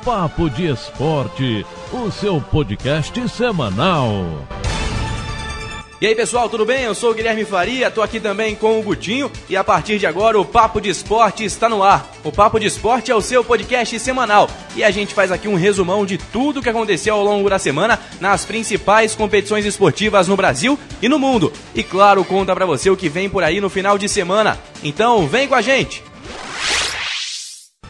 Papo de Esporte, o seu podcast semanal. E aí pessoal, tudo bem? Eu sou o Guilherme Faria, tô aqui também com o Gutinho e a partir de agora o Papo de Esporte está no ar. O Papo de Esporte é o seu podcast semanal e a gente faz aqui um resumão de tudo que aconteceu ao longo da semana nas principais competições esportivas no Brasil e no mundo. E claro, conta pra você o que vem por aí no final de semana. Então vem com a gente!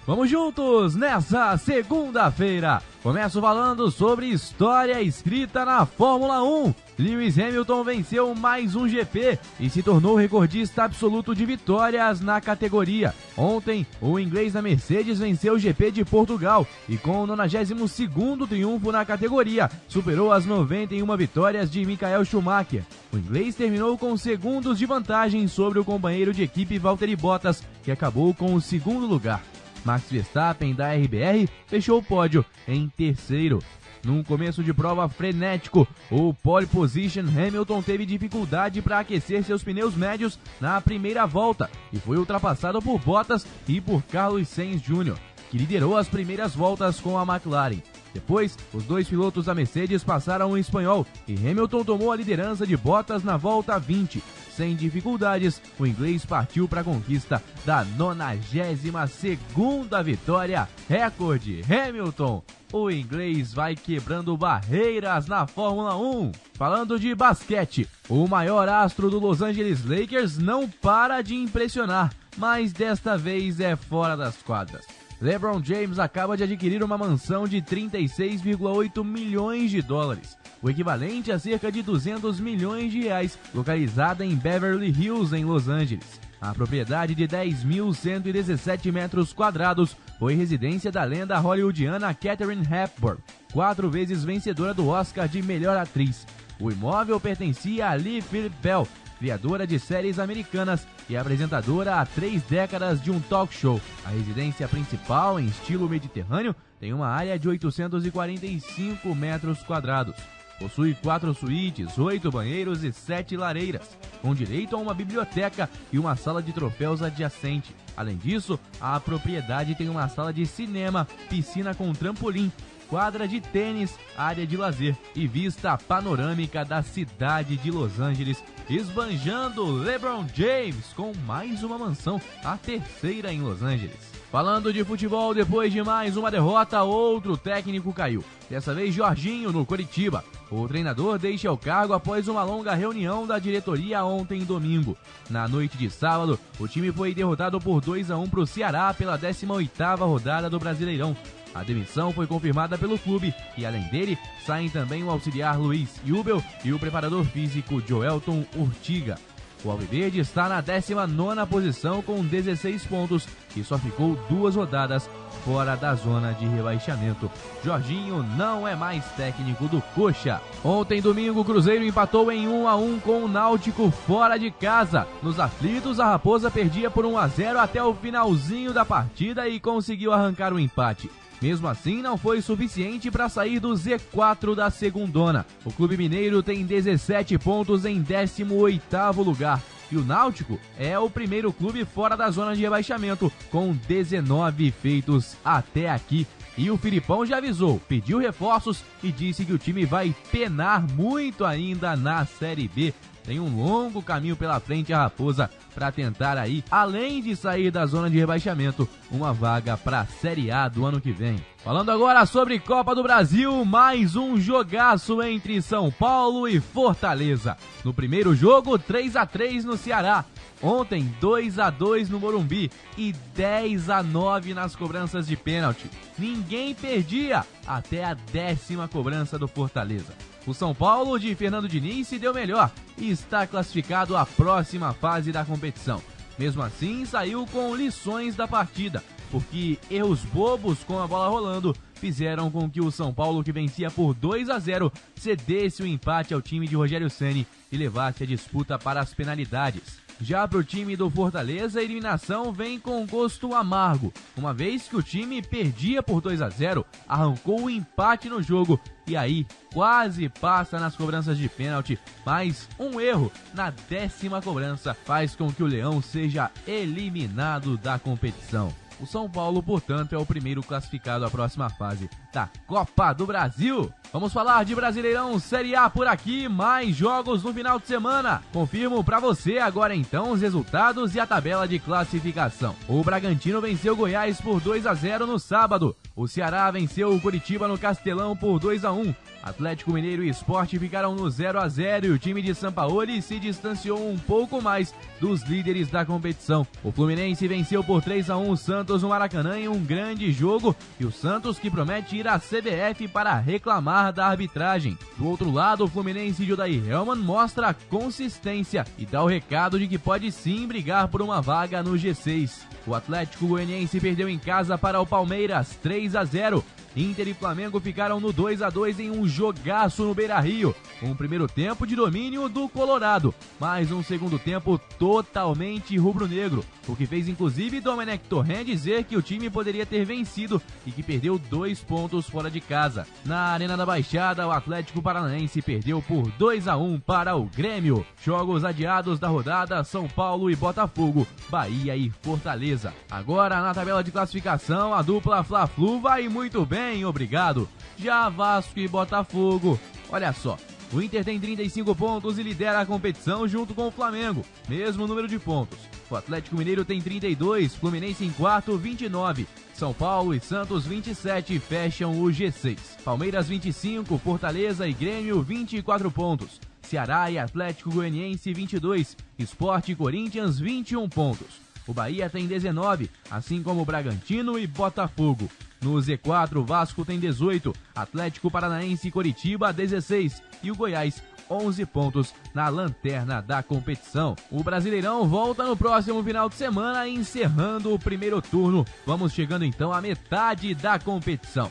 Vamos juntos nessa segunda-feira. Começo falando sobre história escrita na Fórmula 1. Lewis Hamilton venceu mais um GP e se tornou recordista absoluto de vitórias na categoria. Ontem, o inglês da Mercedes venceu o GP de Portugal e com o 92º triunfo na categoria, superou as 91 vitórias de Michael Schumacher. O inglês terminou com segundos de vantagem sobre o companheiro de equipe Valtteri Bottas, que acabou com o segundo lugar. Max Verstappen, da RBR, fechou o pódio em terceiro. Num começo de prova frenético, o pole position Hamilton teve dificuldade para aquecer seus pneus médios na primeira volta e foi ultrapassado por Bottas e por Carlos Sainz Jr., que liderou as primeiras voltas com a McLaren. Depois, os dois pilotos da Mercedes passaram o espanhol e Hamilton tomou a liderança de Bottas na volta 20. Sem dificuldades, o inglês partiu para a conquista da 92ª vitória, recorde Hamilton. O inglês vai quebrando barreiras na Fórmula 1. Falando de basquete, o maior astro do Los Angeles Lakers não para de impressionar, mas desta vez é fora das quadras. LeBron James acaba de adquirir uma mansão de 36,8 milhões de dólares, o equivalente a cerca de 200 milhões de reais, localizada em Beverly Hills, em Los Angeles. A propriedade de 10.117 metros quadrados foi residência da lenda hollywoodiana Katharine Hepburn, 4 vezes vencedora do Oscar de melhor atriz. O imóvel pertencia a Lee Philip Bell, criadora de séries americanas e apresentadora há 3 décadas de um talk show. A residência principal, em estilo mediterrâneo, tem uma área de 845 metros quadrados. Possui 4 suítes, 8 banheiros e 7 lareiras, com direito a uma biblioteca e uma sala de troféus adjacente. Além disso, a propriedade tem uma sala de cinema, piscina com trampolim, quadra de tênis, área de lazer e vista panorâmica da cidade de Los Angeles, esbanjando LeBron James com mais uma mansão, a terceira em Los Angeles. Falando de futebol, depois de mais uma derrota, outro técnico caiu. Dessa vez, Jorginho, no Coritiba. O treinador deixa o cargo após uma longa reunião da diretoria ontem, domingo. Na noite de sábado, o time foi derrotado por 2-1 para o Ceará pela 18ª rodada do Brasileirão. A demissão foi confirmada pelo clube e, além dele, saem também o auxiliar Luiz Jubel e o preparador físico Joelton Urtiga. O Alviverde está na 19ª posição com 16 pontos e só ficou 2 rodadas fora da zona de rebaixamento. Jorginho não é mais técnico do Coxa. Ontem, domingo, o Cruzeiro empatou em 1-1 com o Náutico fora de casa. Nos aflitos, a Raposa perdia por 1-0 até o finalzinho da partida e conseguiu arrancar o empate. Mesmo assim, não foi suficiente para sair do Z4 da segundona. O Clube Mineiro tem 17 pontos em 18º lugar. E o Náutico é o primeiro clube fora da zona de rebaixamento, com 19 feitos até aqui. E o Filipão já avisou, pediu reforços e disse que o time vai penar muito ainda na Série B. Tem um longo caminho pela frente a Raposa para tentar aí, além de sair da zona de rebaixamento, uma vaga para a Série A do ano que vem. Falando agora sobre Copa do Brasil, mais um jogaço entre São Paulo e Fortaleza. No primeiro jogo, 3-3 no Ceará. Ontem, 2-2 no Morumbi e 10-9 nas cobranças de pênalti. Ninguém perdia até a 10ª cobrança do Fortaleza. O São Paulo de Fernando Diniz se deu melhor e está classificado à próxima fase da competição. Mesmo assim, saiu com lições da partida, porque erros bobos com a bola rolando fizeram com que o São Paulo, que vencia por 2-0, cedesse o empate ao time de Rogério Ceni e levasse a disputa para as penalidades. Já para o time do Fortaleza, a eliminação vem com gosto amargo, uma vez que o time perdia por 2-0, arrancou o empate no jogo e aí quase passa nas cobranças de pênalti, mas um erro na 10ª cobrança faz com que o Leão seja eliminado da competição. O São Paulo, portanto, é o primeiro classificado à próxima fase da Copa do Brasil. Vamos falar de Brasileirão Série A por aqui, mais jogos no final de semana. Confirmo pra você agora então os resultados e a tabela de classificação. O Bragantino venceu o Goiás por 2-0 no sábado. O Ceará venceu o Coritiba no Castelão por 2-1. Atlético Mineiro e Sport ficaram no 0-0 e o time de Sampaoli se distanciou um pouco mais dos líderes da competição. O Fluminense venceu por 3-1 o Santos no Maracanã em um grande jogo e o Santos que promete ir à CBF para reclamar da arbitragem. Do outro lado, o Fluminense de Odair Hellmann mostra consistência e dá o recado de que pode sim brigar por uma vaga no G6. O Atlético Goianiense perdeu em casa para o Palmeiras 3-0. Inter e Flamengo ficaram no 2-2 em um jogaço no Beira-Rio. Um primeiro tempo de domínio do Colorado, mas um segundo tempo totalmente rubro-negro, o que fez inclusive Domenech Torrent dizer que o time poderia ter vencido e que perdeu 2 pontos fora de casa. Na Arena da Baixada, o Atlético Paranaense perdeu por 2-1 para o Grêmio. Jogos adiados da rodada: São Paulo e Botafogo, Bahia e Fortaleza. Agora na tabela de classificação, a dupla Fla-Flu vai muito bem, obrigado. Já Vasco e Botafogo, olha só, o Inter tem 35 pontos e lidera a competição junto com o Flamengo, mesmo número de pontos. O Atlético Mineiro tem 32, Fluminense em quarto, 29. São Paulo e Santos, 27, fecham o G6. Palmeiras, 25, Fortaleza e Grêmio, 24 pontos. Ceará e Atlético Goianiense, 22. Sport e Corinthians, 21 pontos. O Bahia tem 19, assim como o Bragantino e Botafogo. No Z4, o Vasco tem 18, Atlético Paranaense e Coritiba 16 e o Goiás 11 pontos na lanterna da competição. O Brasileirão volta no próximo final de semana, encerrando o primeiro turno. Vamos chegando então à metade da competição.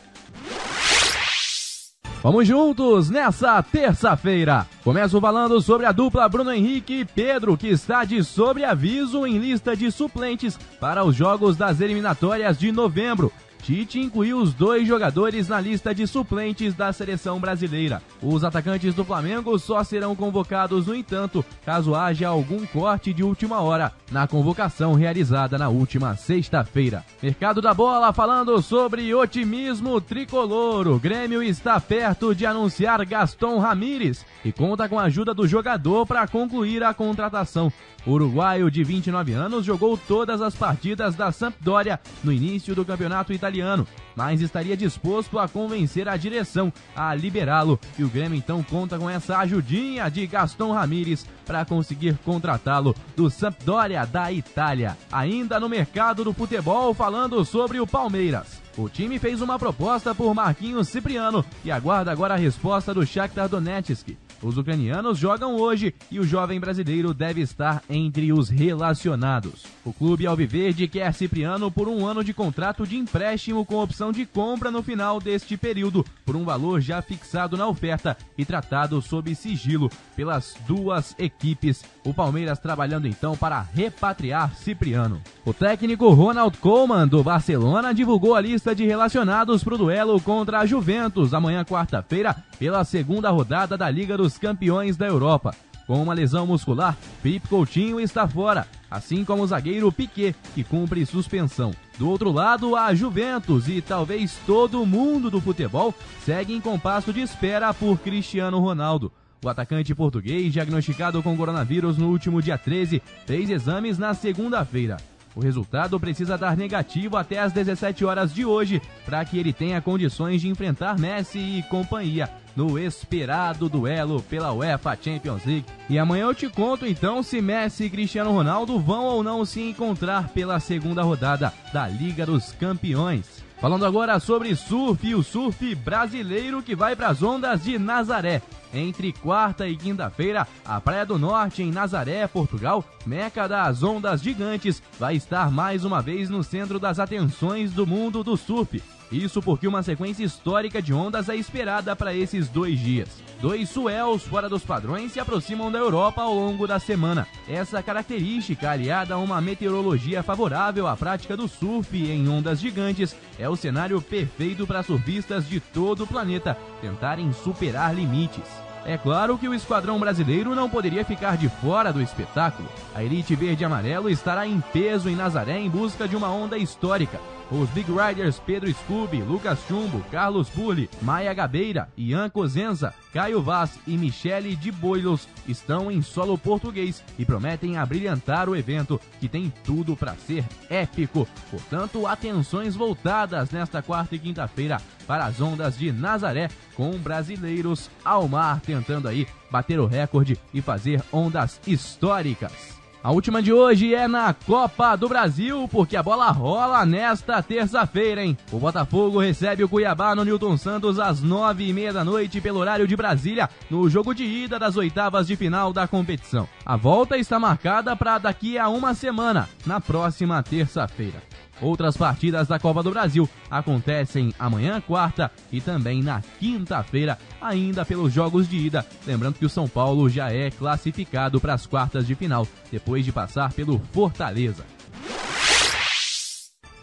Vamos juntos nessa terça-feira. Começo falando sobre a dupla Bruno Henrique e Pedro, que está de sobreaviso em lista de suplentes para os jogos das eliminatórias de novembro. Tite incluiu os 2 jogadores na lista de suplentes da seleção brasileira. Os atacantes do Flamengo só serão convocados, no entanto, caso haja algum corte de última hora na convocação realizada na última sexta-feira. Mercado da bola falando sobre otimismo tricolor. O Grêmio está perto de anunciar Gaston Ramírez e conta com a ajuda do jogador para concluir a contratação. O uruguaio de 29 anos jogou todas as partidas da Sampdoria no início do campeonato italiano, mas estaria disposto a convencer a direção a liberá-lo e o Grêmio então conta com essa ajudinha de Gaston Ramírez para conseguir contratá-lo do Sampdoria da Itália. Ainda no mercado do futebol, falando sobre o Palmeiras. O time fez uma proposta por Marquinhos Cipriano e aguarda agora a resposta do Shakhtar Donetsk. Os ucranianos jogam hoje e o jovem brasileiro deve estar entre os relacionados. O clube alviverde quer Cipriano por 1 ano de contrato de empréstimo com opção de compra no final deste período, por um valor já fixado na oferta e tratado sob sigilo pelas 2 equipes. O Palmeiras trabalhando então para repatriar Cipriano. O técnico Ronald Koeman do Barcelona divulgou a lista de relacionados para o duelo contra a Juventus amanhã, quarta-feira, pela segunda rodada da Liga dos Campeões da Europa. Com uma lesão muscular, Felipe Coutinho está fora, assim como o zagueiro Piquet, que cumpre suspensão. Do outro lado, a Juventus e talvez todo mundo do futebol segue em compasso de espera por Cristiano Ronaldo. O atacante português, diagnosticado com coronavírus no último dia 13, fez exames na segunda-feira. O resultado precisa dar negativo até às 17 horas de hoje, para que ele tenha condições de enfrentar Messi e companhia no esperado duelo pela UEFA Champions League. E amanhã eu te conto então se Messi e Cristiano Ronaldo vão ou não se encontrar pela segunda rodada da Liga dos Campeões. Falando agora sobre surf e o surf brasileiro que vai para as ondas de Nazaré. Entre quarta e quinta-feira, a Praia do Norte, em Nazaré, Portugal, meca das ondas gigantes, vai estar mais uma vez no centro das atenções do mundo do surf. Isso porque uma sequência histórica de ondas é esperada para esses 2 dias. 2 swells fora dos padrões se aproximam da Europa ao longo da semana. Essa característica, aliada a uma meteorologia favorável à prática do surf em ondas gigantes, é o cenário perfeito para surfistas de todo o planeta tentarem superar limites. É claro que o esquadrão brasileiro não poderia ficar de fora do espetáculo. A elite verde e amarelo estará em peso em Nazaré em busca de uma onda histórica. Os Big Riders Pedro Scooby, Lucas Chumbo, Carlos Burli, Maia Gabeira, Ian Cosenza, Caio Vaz e Michele de Boilos estão em solo português e prometem abrilhantar o evento, que tem tudo para ser épico. Portanto, atenções voltadas nesta quarta e quinta-feira para as ondas de Nazaré, com brasileiros ao mar tentando aí bater o recorde e fazer ondas históricas. A última de hoje é na Copa do Brasil, porque a bola rola nesta terça-feira, hein? O Botafogo recebe o Cuiabá no Newton Santos às 9h30 da noite pelo horário de Brasília, no jogo de ida das oitavas de final da competição. A volta está marcada para daqui a uma semana, na próxima terça-feira. Outras partidas da Copa do Brasil acontecem amanhã, quarta, e também na quinta-feira, ainda pelos jogos de ida. Lembrando que o São Paulo já é classificado para as quartas de final, depois de passar pelo Fortaleza.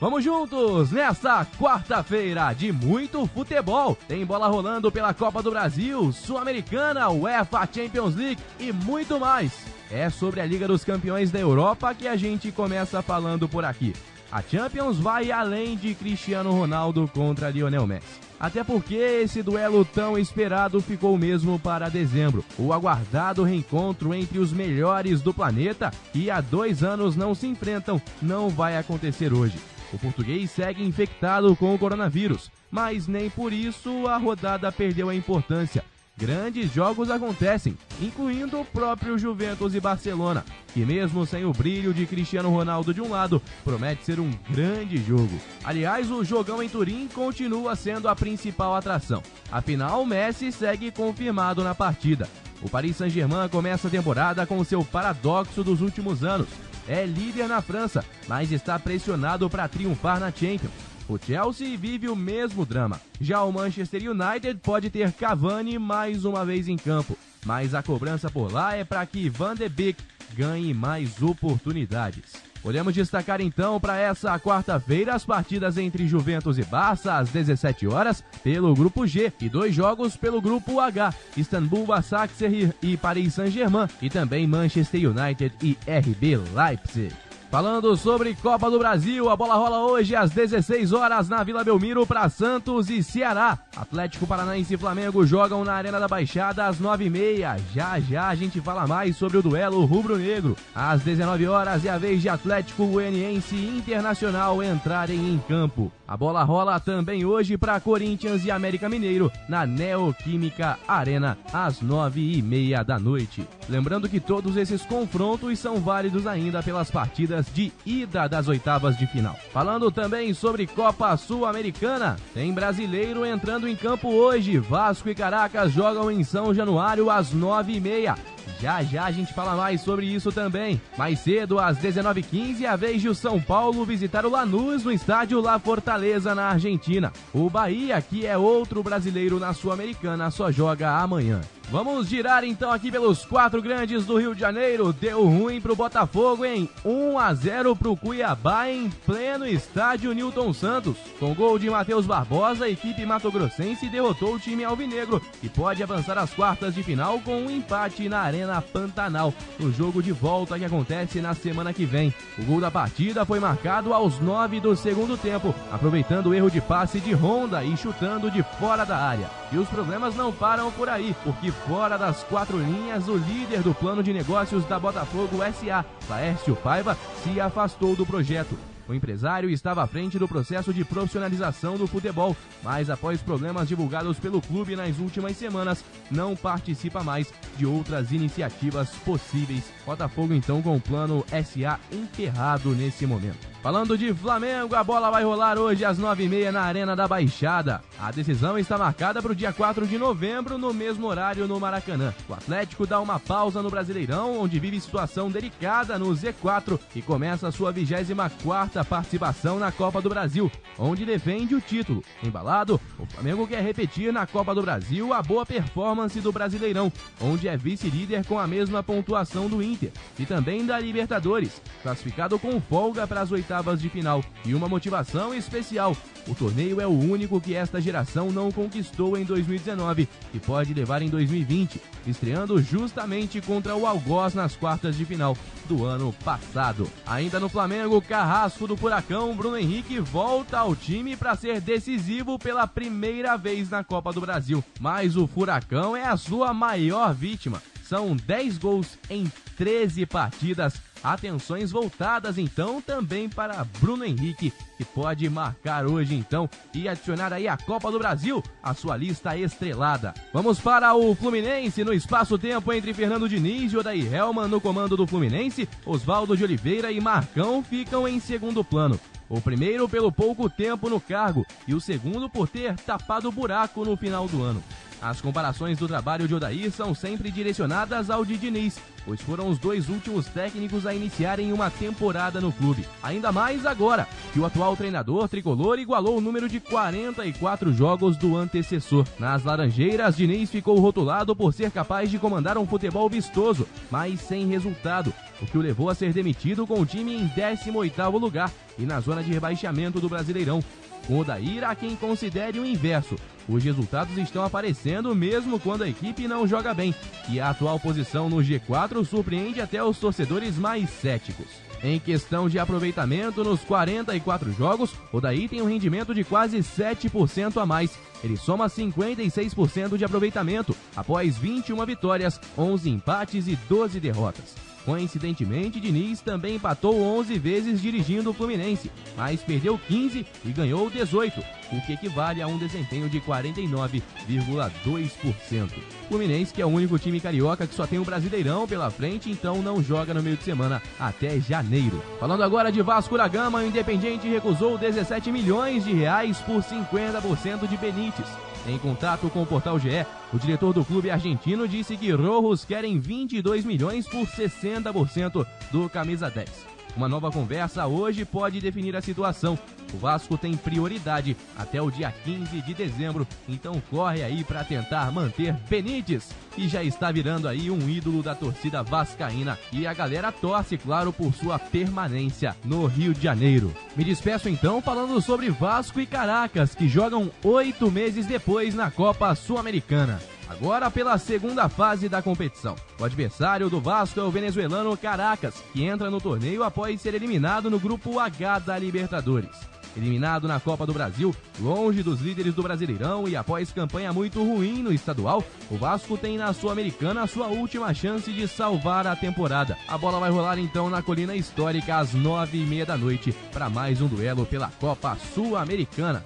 Vamos juntos nessa quarta-feira de muito futebol. Tem bola rolando pela Copa do Brasil, Sul-Americana, UEFA Champions League e muito mais. É sobre a Liga dos Campeões da Europa que a gente começa falando por aqui. A Champions vai além de Cristiano Ronaldo contra Lionel Messi. Até porque esse duelo tão esperado ficou mesmo para dezembro. O aguardado reencontro entre os melhores do planeta, que há 2 anos não se enfrentam, não vai acontecer hoje. O português segue infectado com o coronavírus, mas nem por isso a rodada perdeu a importância. Grandes jogos acontecem, incluindo o próprio Juventus e Barcelona, que mesmo sem o brilho de Cristiano Ronaldo de um lado, promete ser um grande jogo. Aliás, o jogão em Turim continua sendo a principal atração. Afinal, Messi segue confirmado na partida. O Paris Saint-Germain começa a temporada com seu paradoxo dos últimos anos. É líder na França, mas está pressionado para triunfar na Champions. O Chelsea vive o mesmo drama. Já o Manchester United pode ter Cavani mais uma vez em campo, mas a cobrança por lá é para que Van de Beek ganhe mais oportunidades. Podemos destacar então para essa quarta-feira as partidas entre Juventus e Barça às 17 horas pelo Grupo G e 2 jogos pelo Grupo H, Istambul Başakşehir e Paris Saint-Germain, e também Manchester United e RB Leipzig. Falando sobre Copa do Brasil, a bola rola hoje às 16 horas na Vila Belmiro para Santos e Ceará. Atlético Paranaense e Flamengo jogam na Arena da Baixada às 9h30. Já a gente fala mais sobre o duelo rubro-negro. Às 19 horas é a vez de Atlético Goianiense e Internacional entrarem em campo. A bola rola também hoje para Corinthians e América Mineiro na Neoquímica Arena às 9h30 da noite. Lembrando que todos esses confrontos são válidos ainda pelas partidas de ida das oitavas de final. Falando também sobre Copa Sul-Americana, tem brasileiro entrando em campo hoje. Vasco e Caracas jogam em São Januário às 9h30. Já a gente fala mais sobre isso também. Mais cedo, às 19h15, é a vez de o São Paulo visitar o Lanús no estádio La Fortaleza, na Argentina. O Bahia, que é outro brasileiro na Sul-Americana, só joga amanhã. Vamos girar então aqui pelos 4 grandes do Rio de Janeiro. Deu ruim pro Botafogo em 1-0 pro Cuiabá em pleno estádio Newton Santos. Com gol de Matheus Barbosa, a equipe matogrossense derrotou o time alvinegro e pode avançar às quartas de final com um empate na Arena Pantanal, no jogo de volta que acontece na semana que vem. O gol da partida foi marcado aos 9 do segundo tempo, aproveitando o erro de passe de Honda e chutando de fora da área. E os problemas não param por aí, porque fora das 4 linhas, o líder do plano de negócios da Botafogo S.A., Laércio Paiva, se afastou do projeto. O empresário estava à frente do processo de profissionalização do futebol, mas após problemas divulgados pelo clube nas últimas semanas, não participa mais de outras iniciativas possíveis. Botafogo então com o plano SA enterrado nesse momento. Falando de Flamengo, a bola vai rolar hoje às 9h30 na Arena da Baixada. A decisão está marcada para o dia 4 de novembro, no mesmo horário no Maracanã. O Atlético dá uma pausa no Brasileirão, onde vive situação delicada no Z4 e começa a sua 24ª sexta participação na Copa do Brasil, onde defende o título. Embalado, o Flamengo quer repetir na Copa do Brasil a boa performance do Brasileirão, onde é vice-líder com a mesma pontuação do Inter, e também da Libertadores, classificado com folga para as oitavas de final. E uma motivação especial: o torneio é o único que esta geração não conquistou em 2019 e pode levar em 2020, estreando justamente contra o Algoz nas quartas de final do ano passado. Ainda no Flamengo, carrasco do Furacão, Bruno Henrique volta ao time para ser decisivo pela primeira vez na Copa do Brasil. Mas o Furacão é a sua maior vítima. São 10 gols em 13 partidas. Atenções voltadas então também para Bruno Henrique, que pode marcar hoje então e adicionar aí a Copa do Brasil à sua lista estrelada. Vamos para o Fluminense. No espaço-tempo entre Fernando Diniz e Odair Hellmann no comando do Fluminense, Oswaldo de Oliveira e Marcão ficam em segundo plano. O primeiro pelo pouco tempo no cargo e o segundo por ter tapado o buraco no final do ano. As comparações do trabalho de Odair são sempre direcionadas ao de Diniz, pois foram os dois últimos técnicos a iniciarem uma temporada no clube. Ainda mais agora, que o atual treinador tricolor igualou o número de 44 jogos do antecessor. Nas Laranjeiras, Diniz ficou rotulado por ser capaz de comandar um futebol vistoso, mas sem resultado, o que o levou a ser demitido com o time em 18º lugar e na zona de rebaixamento do Brasileirão. Com Odair, há quem considere o inverso. Os resultados estão aparecendo mesmo quando a equipe não joga bem, e a atual posição no G4 surpreende até os torcedores mais céticos. Em questão de aproveitamento, nos 44 jogos, Odair tem um rendimento de quase 7% a mais. Ele soma 56% de aproveitamento, após 21 vitórias, 11 empates e 12 derrotas. Coincidentemente, Diniz também empatou 11 vezes dirigindo o Fluminense, mas perdeu 15 e ganhou 18, o que equivale a um desempenho de 49,2%. Fluminense, que é o único time carioca que só tem o Brasileirão pela frente, então não joga no meio de semana até janeiro. Falando agora de Vasco da Gama, o Independiente recusou 17 milhões de reais por 50% de Benítez. Em contato com o portal GE, o diretor do clube argentino disse que rojos querem 22 milhões por 60% do camisa 10. Uma nova conversa hoje pode definir a situação. O Vasco tem prioridade até o dia 15 de dezembro, então corre aí para tentar manter Benítez, que já está virando aí um ídolo da torcida vascaína, e a galera torce, claro, por sua permanência no Rio de Janeiro. Me despeço então falando sobre Vasco e Caracas, que jogam 8 meses depois na Copa Sul-Americana. Agora pela segunda fase da competição. O adversário do Vasco é o venezuelano Caracas, que entra no torneio após ser eliminado no grupo H da Libertadores. Eliminado na Copa do Brasil, longe dos líderes do Brasileirão e após campanha muito ruim no estadual, o Vasco tem na Sul-Americana a sua última chance de salvar a temporada. A bola vai rolar então na Colina Histórica às 9h30 da noite para mais um duelo pela Copa Sul-Americana.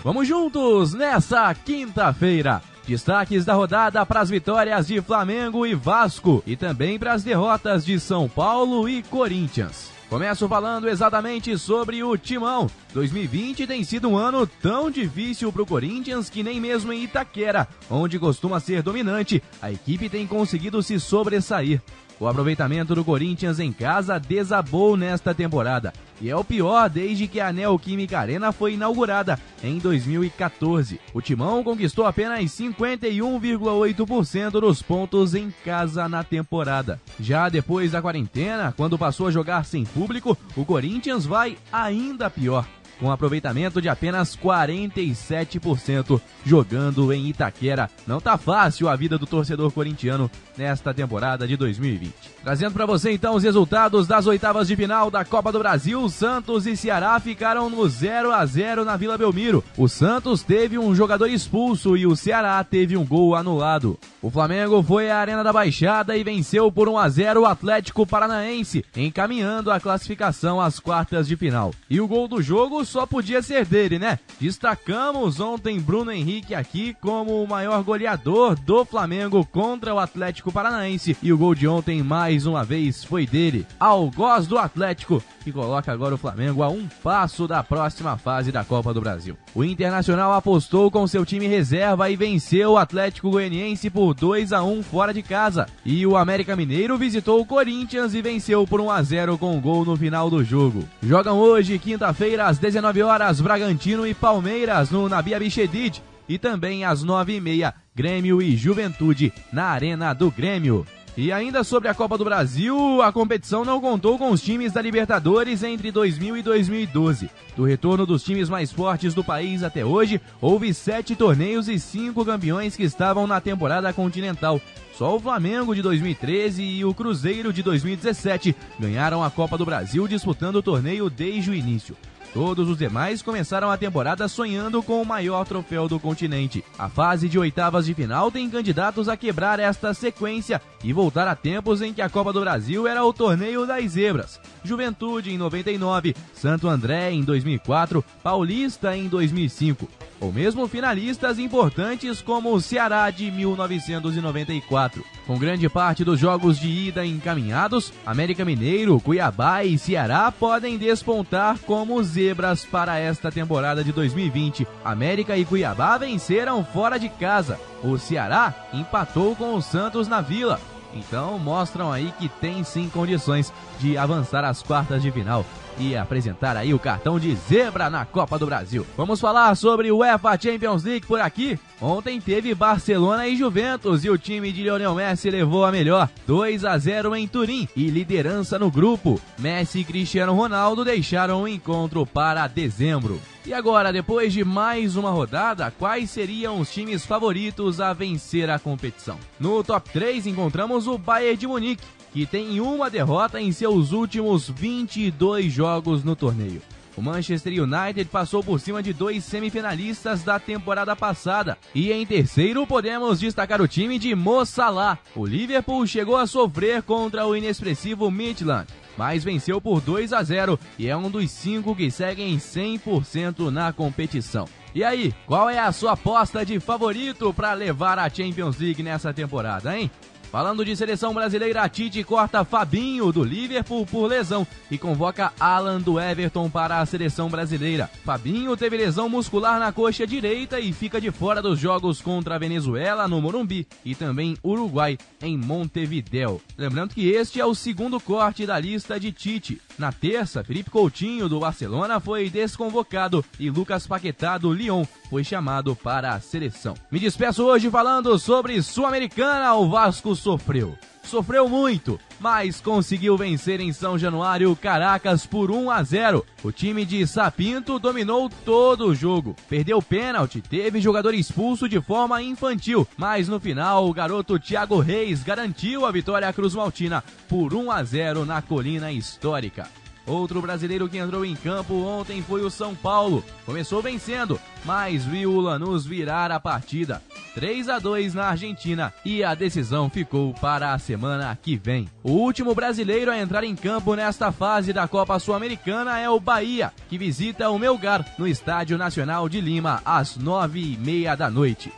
Vamos juntos nessa quinta-feira. Destaques da rodada para as vitórias de Flamengo e Vasco e também para as derrotas de São Paulo e Corinthians. Começo falando exatamente sobre o Timão. 2020 tem sido um ano tão difícil para o Corinthians que nem mesmo em Itaquera, onde costuma ser dominante, a equipe tem conseguido se sobressair. O aproveitamento do Corinthians em casa desabou nesta temporada e é o pior desde que a Neoquímica Arena foi inaugurada em 2014. O Timão conquistou apenas 51,8% dos pontos em casa na temporada. Já depois da quarentena, quando passou a jogar sem público, o Corinthians vai ainda pior, com aproveitamento de apenas 47% jogando em Itaquera. Não tá fácil a vida do torcedor corintiano nesta temporada de 2020. Trazendo para você então os resultados das oitavas de final da Copa do Brasil, Santos e Ceará ficaram no 0-0 na Vila Belmiro. O Santos teve um jogador expulso e o Ceará teve um gol anulado. O Flamengo foi à Arena da Baixada e venceu por 1-0 o Atlético Paranaense, encaminhando a classificação às quartas de final. E o gol do jogo só podia ser dele, né? Destacamos ontem Bruno Henrique aqui como o maior goleador do Flamengo contra o Atlético Paranaense, e o gol de ontem mais uma vez foi dele, algoz do Atlético, que coloca agora o Flamengo a um passo da próxima fase da Copa do Brasil. O Internacional apostou com seu time reserva e venceu o Atlético Goianiense por 2-1 fora de casa. E o América Mineiro visitou o Corinthians e venceu por 1-0 com um gol no final do jogo. Jogam hoje, quinta-feira, às 19 horas, Bragantino e Palmeiras no Nabi Abichedid, e também às 9h30, Grêmio e Juventude na Arena do Grêmio. E ainda sobre a Copa do Brasil, a competição não contou com os times da Libertadores entre 2000 e 2012. Do retorno dos times mais fortes do país até hoje, houve 7 torneios e 5 campeões que estavam na temporada continental. Só o Flamengo de 2013 e o Cruzeiro de 2017 ganharam a Copa do Brasil disputando o torneio desde o início. Todos os demais começaram a temporada sonhando com o maior troféu do continente. A fase de oitavas de final tem candidatos a quebrar esta sequência e voltar a tempos em que a Copa do Brasil era o torneio das zebras. Juventude em 99, Santo André em 2004, Paulista em 2005. Ou mesmo finalistas importantes como o Ceará de 1994. Com grande parte dos jogos de ida encaminhados, América Mineiro, Cuiabá e Ceará podem despontar como zebras para esta temporada de 2020. América e Cuiabá venceram fora de casa. O Ceará empatou com o Santos na Vila. Então mostram aí que tem sim condições de avançar às quartas de final e apresentar aí o cartão de zebra na Copa do Brasil. Vamos falar sobre o UEFA Champions League por aqui. Ontem teve Barcelona e Juventus e o time de Lionel Messi levou a melhor, 2-0 em Turim e liderança no grupo. Messi e Cristiano Ronaldo deixaram o encontro para dezembro. E agora, depois de mais uma rodada, quais seriam os times favoritos a vencer a competição? No top 3 encontramos o Bayern de Munique, que tem uma derrota em seus últimos 22 jogos no torneio. O Manchester United passou por cima de 2 semifinalistas da temporada passada. E em terceiro podemos destacar o time de Mo Salah. O Liverpool chegou a sofrer contra o inexpressivo Midtjylland, mas venceu por 2-0 e é um dos 5 que seguem 100% na competição. E aí, qual é a sua aposta de favorito para levar a Champions League nessa temporada, hein? Falando de seleção brasileira, a Tite corta Fabinho do Liverpool por lesão e convoca Alan do Everton para a seleção brasileira. Fabinho teve lesão muscular na coxa direita e fica de fora dos jogos contra a Venezuela no Morumbi e também Uruguai em Montevidéu. Lembrando que este é o segundo corte da lista de Tite. Na terça, Felipe Coutinho do Barcelona foi desconvocado e Lucas Paquetá do Lyon foi chamado para a seleção. Me despeço hoje falando sobre Sul-Americana. O Vasco sofreu muito, mas conseguiu vencer em São Januário Caracas por 1-0. O time de Sapinto dominou todo o jogo, perdeu pênalti, teve jogador expulso de forma infantil, mas no final o garoto Thiago Reis garantiu a vitória cruzmaltina por 1-0 na Colina Histórica. Outro brasileiro que entrou em campo ontem foi o São Paulo. Começou vencendo, mas viu o Lanús virar a partida. 3-2 na Argentina e a decisão ficou para a semana que vem. O último brasileiro a entrar em campo nesta fase da Copa Sul-Americana é o Bahia, que visita o Melgar no Estádio Nacional de Lima às 9h30 da noite.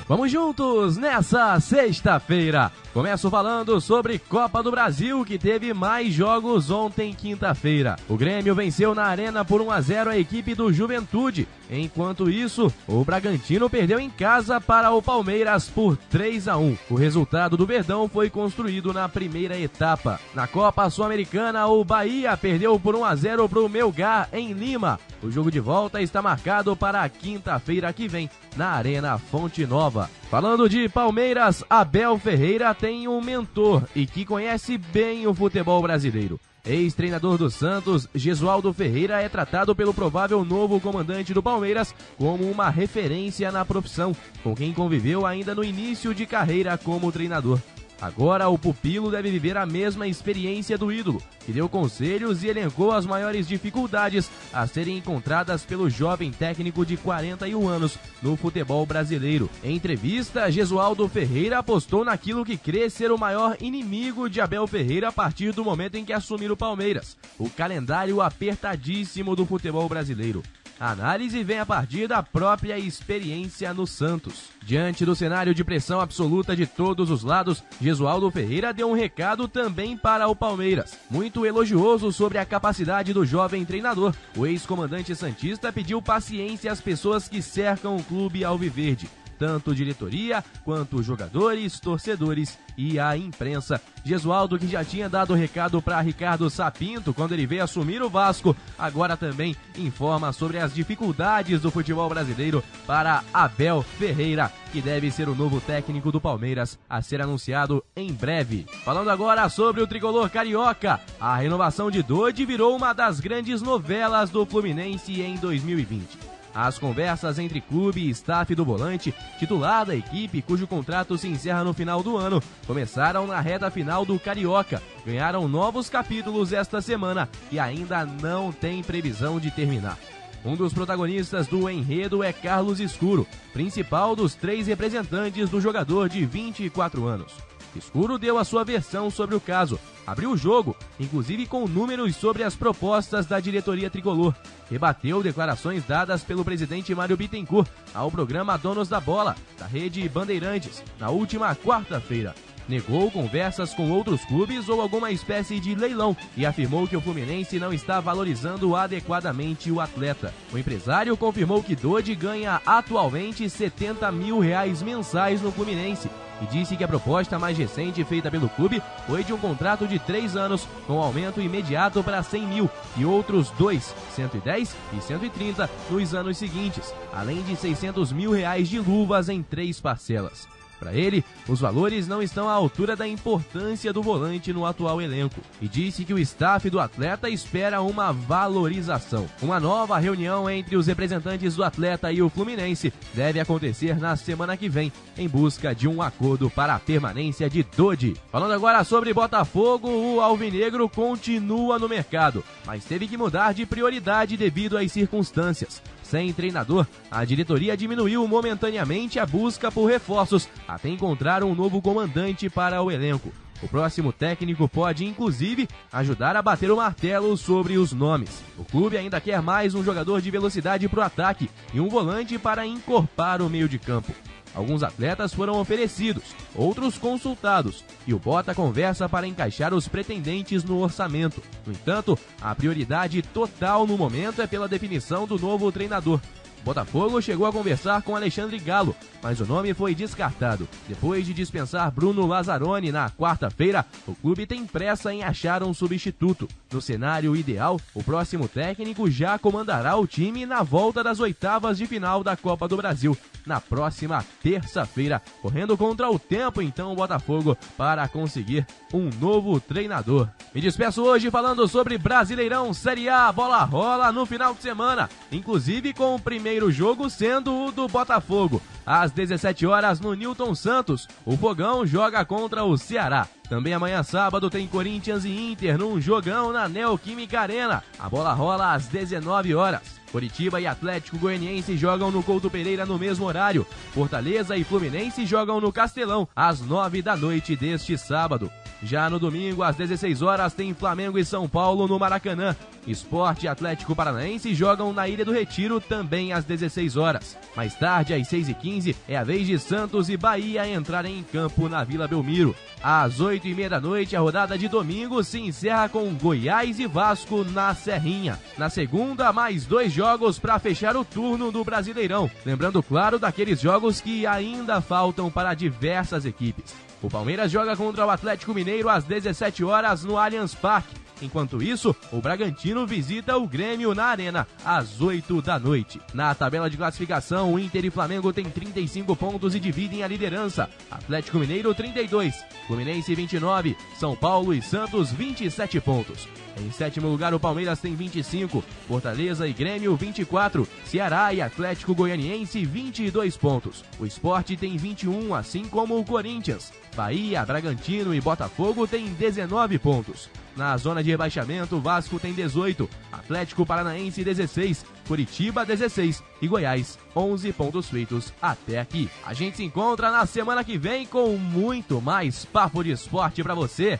Vamos juntos nessa sexta-feira. Começo falando sobre Copa do Brasil, que teve mais jogos ontem, quinta-feira. O Grêmio venceu na Arena por 1-0 a equipe do Juventude. Enquanto isso, o Bragantino perdeu em casa para o Palmeiras por 3-1. O resultado do Verdão foi construído na primeira etapa. Na Copa Sul-Americana, o Bahia perdeu por 1-0 para o Melgar em Lima. O jogo de volta está marcado para a quinta-feira que vem, na Arena Fonte Nova. Falando de Palmeiras, Abel Ferreira tem um mentor e que conhece bem o futebol brasileiro. Ex-treinador do Santos, Gesualdo Ferreira é tratado pelo provável novo comandante do Palmeiras como uma referência na profissão, com quem conviveu ainda no início de carreira como treinador. Agora o pupilo deve viver a mesma experiência do ídolo, que deu conselhos e elencou as maiores dificuldades a serem encontradas pelo jovem técnico de 41 anos no futebol brasileiro. Em entrevista, Jesualdo Ferreira apostou naquilo que crê ser o maior inimigo de Abel Ferreira a partir do momento em que assumir o Palmeiras: o calendário apertadíssimo do futebol brasileiro. A análise vem a partir da própria experiência no Santos. Diante do cenário de pressão absoluta de todos os lados, Jesualdo Ferreira deu um recado também para o Palmeiras, muito elogioso sobre a capacidade do jovem treinador. O ex-comandante santista pediu paciência às pessoas que cercam o clube alviverde, tanto diretoria quanto jogadores, torcedores e a imprensa. Jesualdo, que já tinha dado recado para Ricardo Sapinto quando ele veio assumir o Vasco, agora também informa sobre as dificuldades do futebol brasileiro para Abel Ferreira, que deve ser o novo técnico do Palmeiras a ser anunciado em breve. Falando agora sobre o tricolor carioca, a renovação de Dodi virou uma das grandes novelas do Fluminense em 2020. As conversas entre clube e staff do volante, titular da equipe, cujo contrato se encerra no final do ano, começaram na reta final do Carioca. Ganharam novos capítulos esta semana e ainda não tem previsão de terminar. Um dos protagonistas do enredo é Carlos Escuro, principal dos 3 representantes do jogador de 24 anos. Escuro deu a sua versão sobre o caso, abriu o jogo, inclusive com números sobre as propostas da diretoria tricolor. Rebateu declarações dadas pelo presidente Mário Bittencourt ao programa Donos da Bola, da Rede Bandeirantes, na última quarta-feira. Negou conversas com outros clubes ou alguma espécie de leilão e afirmou que o Fluminense não está valorizando adequadamente o atleta. O empresário confirmou que Dodi ganha atualmente R$70 mil mensais no Fluminense e disse que a proposta mais recente feita pelo clube foi de um contrato de 3 anos com aumento imediato para 100 mil e outros 2, 110 e 130 nos anos seguintes, além de R$600 mil de luvas em 3 parcelas. Para ele, os valores não estão à altura da importância do volante no atual elenco e disse que o staff do atleta espera uma valorização. Uma nova reunião entre os representantes do atleta e o Fluminense deve acontecer na semana que vem, em busca de um acordo para a permanência de Dodi. Falando agora sobre Botafogo, o alvinegro continua no mercado, mas teve que mudar de prioridade devido às circunstâncias. Sem treinador, a diretoria diminuiu momentaneamente a busca por reforços até encontrar um novo comandante para o elenco. O próximo técnico pode, inclusive, ajudar a bater o martelo sobre os nomes. O clube ainda quer mais um jogador de velocidade para o ataque e um volante para encorpar o meio de campo. Alguns atletas foram oferecidos, outros consultados, e o Bota conversa para encaixar os pretendentes no orçamento. No entanto, a prioridade total no momento é pela definição do novo treinador. Botafogo chegou a conversar com Alexandre Galo, mas o nome foi descartado. Depois de dispensar Bruno Lazzaroni na quarta-feira, o clube tem pressa em achar um substituto. No cenário ideal, o próximo técnico já comandará o time na volta das oitavas de final da Copa do Brasil, na próxima terça-feira, correndo contra o tempo então o Botafogo para conseguir um novo treinador. Me despeço hoje falando sobre Brasileirão Série A. A bola rola no final de semana, inclusive com o primeiro jogo sendo o do Botafogo. Às 17 horas no Newton Santos, o Fogão joga contra o Ceará. Também amanhã sábado tem Corinthians e Inter num jogão na Neoquímica Arena. A bola rola às 19 horas. Coritiba e Atlético Goianiense jogam no Couto Pereira no mesmo horário. Fortaleza e Fluminense jogam no Castelão às 9 da noite deste sábado. Já no domingo, às 16 horas, tem Flamengo e São Paulo no Maracanã. Sport e Atlético Paranaense jogam na Ilha do Retiro também às 16 horas. Mais tarde, às 6h15, é a vez de Santos e Bahia entrarem em campo na Vila Belmiro. Às 8h30 da noite, a rodada de domingo se encerra com Goiás e Vasco na Serrinha. Na segunda, mais 2 jogos para fechar o turno do Brasileirão. Lembrando, claro, daqueles jogos que ainda faltam para diversas equipes. O Palmeiras joga contra o Atlético Mineiro às 17 horas no Allianz Parque. Enquanto isso, o Bragantino visita o Grêmio na Arena às 8 da noite. Na tabela de classificação, o Inter e Flamengo têm 35 pontos e dividem a liderança. Atlético Mineiro 32, Fluminense 29, São Paulo e Santos 27 pontos. Em sétimo lugar, o Palmeiras tem 25, Fortaleza e Grêmio 24, Ceará e Atlético Goianiense 22 pontos. O Sport tem 21, assim como o Corinthians. Bahia, Bragantino e Botafogo têm 19 pontos. Na zona de rebaixamento, Vasco tem 18, Atlético Paranaense 16, Curitiba 16 e Goiás 11 pontos feitos até aqui. A gente se encontra na semana que vem com muito mais papo de esporte pra você.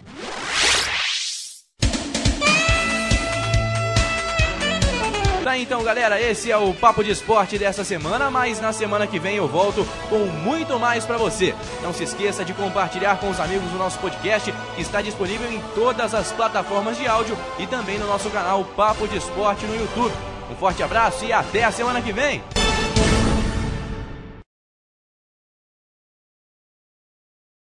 Tá, então, galera, esse é o Papo de Esporte dessa semana, mas na semana que vem eu volto com muito mais pra você. Não se esqueça de compartilhar com os amigos o nosso podcast, que está disponível em todas as plataformas de áudio e também no nosso canal Papo de Esporte no YouTube. Um forte abraço e até a semana que vem!